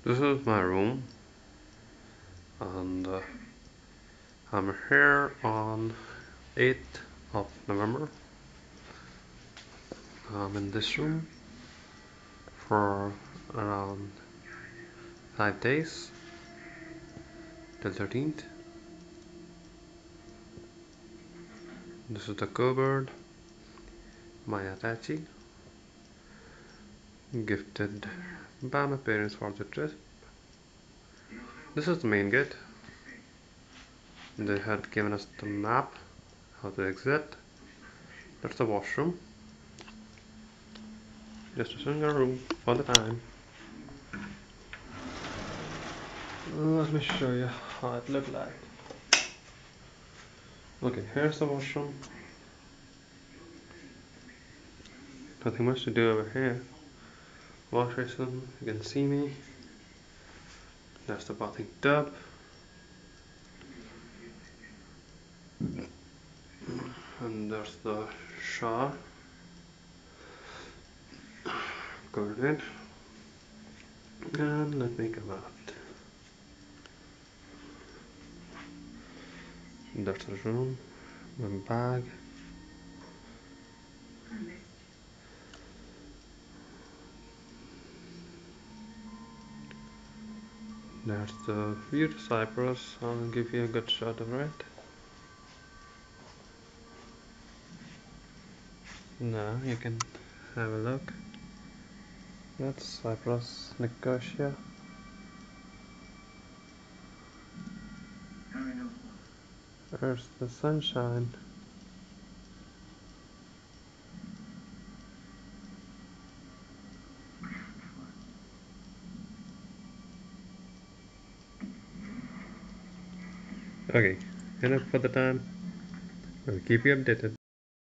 This is my room, and I'm here on 8th of November. I'm in this room for around 5 days till 13th. This is the cupboard, my Attache, gifted by my parents for the trip. This is the main gate. They had given us the map how to exit. That's the washroom. Just a single room for the time. Let me show you how it looked like. Okay, here's the washroom. Nothing much to do over here. Wash basin, you can see me. That's the bathing tub. And there's the shower. Curtain. And let me come out. That's the room. My bag. There's the view to Cyprus. I'll give you a good shot of it. Now you can have a look. That's Cyprus, Nicosia. There's the sunshine. Okay, enough for the time. I'll keep you updated.